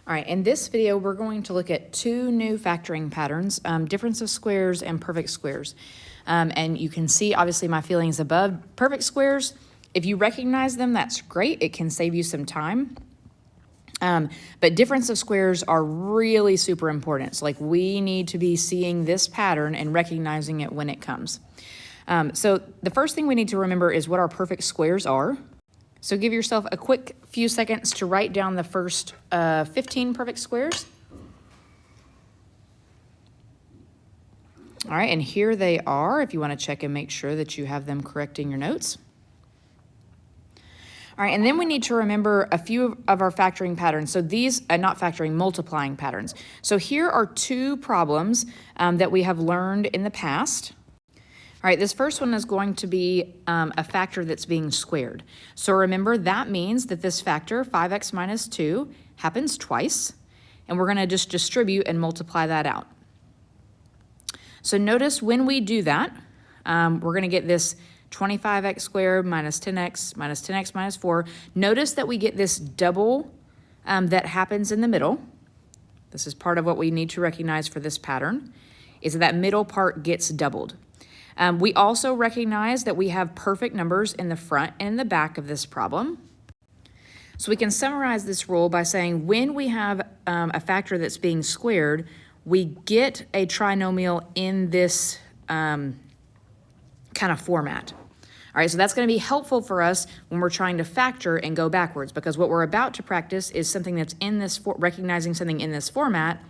All right, in this video, we're going to look at two new factoring patterns, difference of squares and perfect squares. And you can see, obviously, my feelings above. Perfect squares, if you recognize them, that's great. It can save you some time. But difference of squares are really super important. So, like, we need to be seeing this pattern and recognizing it when it comes. So the first thing we need to remember is what our perfect squares are. So give yourself a quick few seconds to write down the first 15 perfect squares. All right, and here they are if you want to check and make sure that you have them correct in your notes. All right, and then we need to remember a few of our factoring patterns. So these, not factoring, multiplying patterns. So here are two problems that we have learned in the past. All right, this first one is going to be a factor that's being squared. So remember, that means that this factor, 5x minus 2, happens twice, and we're going to just distribute and multiply that out. So notice when we do that, we're going to get this 25x squared minus 10x minus 4. Notice that we get this double that happens in the middle. This is part of what we need to recognize for this pattern, is that middle part gets doubled. We also recognize that we have perfect numbers in the front and in the back of this problem. So we can summarize this rule by saying when we have a factor that's being squared, we get a trinomial in this kind of format. All right, so that's going to be helpful for us when we're trying to factor and go backwards, because what we're about to practice is something that's in this, recognizing something in this format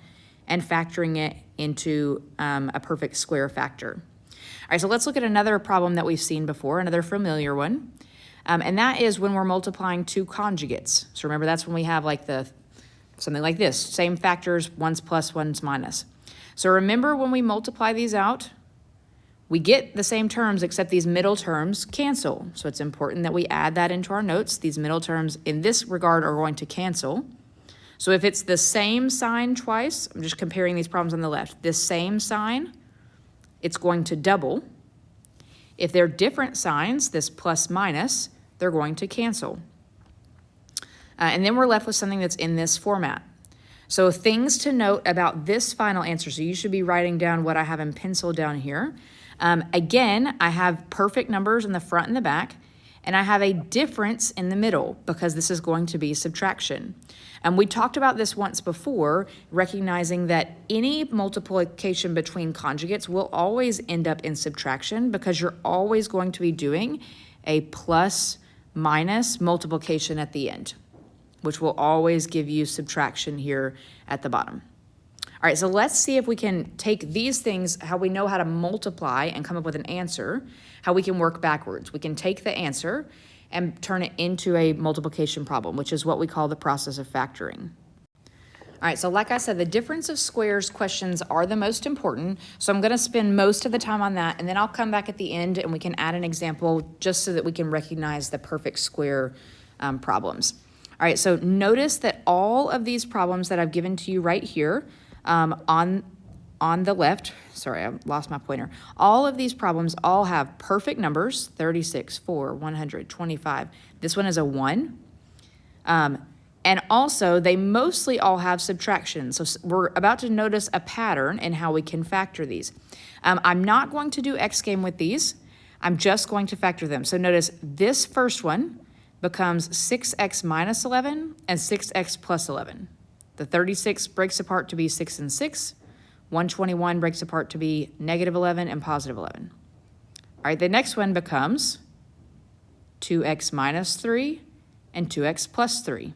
and factoring it into a perfect square factor. All right, so let's look at another problem that we've seen before, another familiar one, and that is when we're multiplying two conjugates. So remember, that's when we have like something like this, same factors, one's plus, one's minus. So remember, when we multiply these out, we get the same terms, except these middle terms cancel. So it's important that we add that into our notes. These middle terms in this regard are going to cancel. So if it's the same sign twice, I'm just comparing these problems on the left, this same sign, it's going to double. If they're different signs, this plus minus, they're going to cancel. And then we're left with something that's in this format. So things to note about this final answer. So you should be writing down what I have in pencil down here. Again, I have perfect numbers in the front and the back, and I have a difference in the middle because this is going to be subtraction. And we talked about this once before, recognizing that any multiplication between conjugates will always end up in subtraction because you're always going to be doing a plus minus multiplication at the end, which will always give you subtraction here at the bottom. All right, so let's see if we can take these things, how we know how to multiply and come up with an answer, how we can work backwards. We can take the answer and turn it into a multiplication problem, which is what we call the process of factoring. All right, so like I said, the difference of squares questions are the most important, so I'm going to spend most of the time on that, and then I'll come back at the end and we can add an example just so that we can recognize the perfect square problems. All right, so notice that all of these problems that I've given to you right here on the left, sorry, I lost my pointer. All of these problems all have perfect numbers, 36, 4, 100, 25. This one is a 1. And also, they mostly all have subtraction. So we're about to notice a pattern in how we can factor these. I'm not going to do X game with these. I'm just going to factor them. So notice this first one becomes 6x minus 11 and 6x plus 11. The 36 breaks apart to be 6 and 6. 121 breaks apart to be negative 11 and positive 11. All right, the next one becomes 2x minus 3 and 2x plus 3. All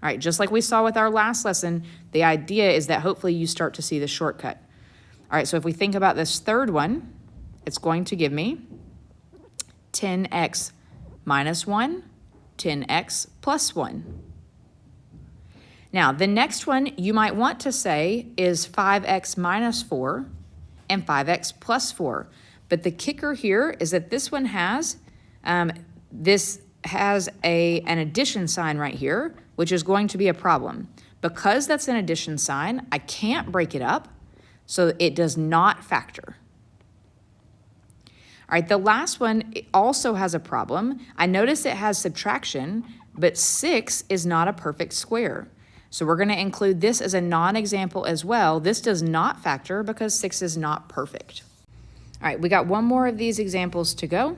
right, just like we saw with our last lesson, the idea is that hopefully you start to see the shortcut. All right, so if we think about this third one, it's going to give me 10x minus 1, 10x plus 1. Now, the next one you might want to say is 5x minus 4 and 5x plus 4. But the kicker here is that this one has, an addition sign right here, which is going to be a problem. Because that's an addition sign, I can't break it up, so it does not factor. All right, the last one also has a problem. I notice it has subtraction, but 6 is not a perfect square. So we're going to include this as a non-example as well. This does not factor because 6 is not perfect. All right, we got one more of these examples to go.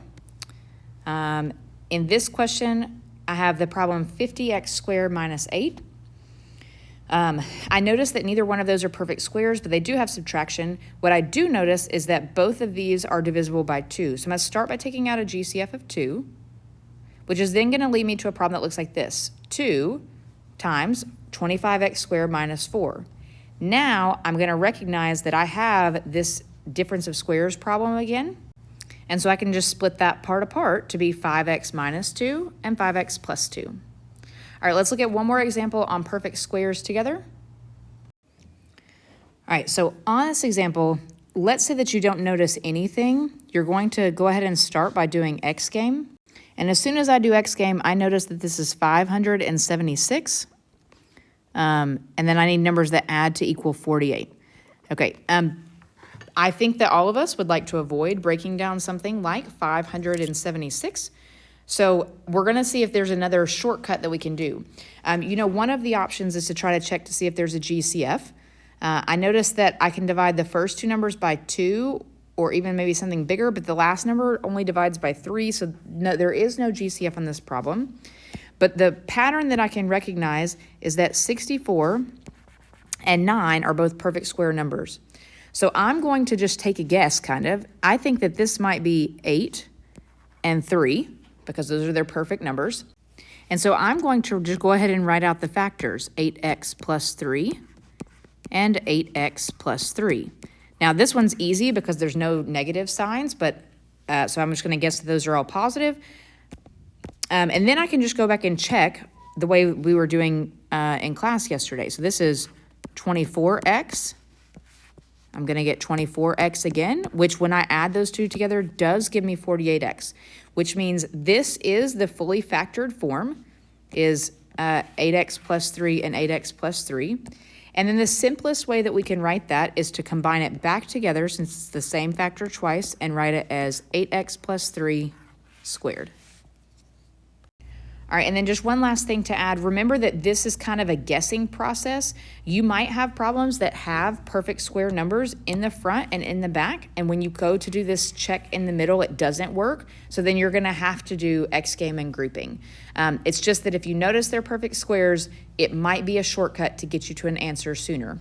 In this question, I have the problem 50x squared minus 8. I notice that neither one of those are perfect squares, but they do have subtraction. What I do notice is that both of these are divisible by 2. So I'm going to start by taking out a GCF of 2, which is then going to lead me to a problem that looks like this. 2 times 25x squared minus 4. Now I'm going to recognize that I have this difference of squares problem again. And so I can just split that part apart to be 5x minus 2 and 5x plus 2. All right, let's look at one more example on perfect squares together. All right, so on this example, let's say that you don't notice anything. You're going to go ahead and start by doing X game. And as soon as I do X game, I notice that this is 576. And then I need numbers that add to equal 48. Okay, I think that all of us would like to avoid breaking down something like 576. So we're going to see if there's another shortcut that we can do. One of the options is to try to check to see if there's a GCF. I noticed that I can divide the first two numbers by 2 or even maybe something bigger, but the last number only divides by 3, so no, there is no GCF on this problem. But the pattern that I can recognize is that 64 and 9 are both perfect square numbers. So I'm going to just take a guess, kind of. I think that this might be 8 and 3, because those are their perfect numbers. And so I'm going to just go ahead and write out the factors, 8x plus 3 and 8x plus 3. Now this one's easy because there's no negative signs, but so I'm just going to guess that those are all positive. And then I can just go back and check the way we were doing in class yesterday. So this is 24x. I'm going to get 24x again, which when I add those two together does give me 48x, which means this is the fully factored form, is 8x plus 3 and 8x plus 3. And then the simplest way that we can write that is to combine it back together, since it's the same factor twice, and write it as 8x plus 3 squared. All right, and then just one last thing to add. Remember that this is kind of a guessing process. You might have problems that have perfect square numbers in the front and in the back, and when you go to do this check in the middle, it doesn't work. So then you're gonna have to do X game and grouping. It's just that if you notice they're perfect squares, it might be a shortcut to get you to an answer sooner.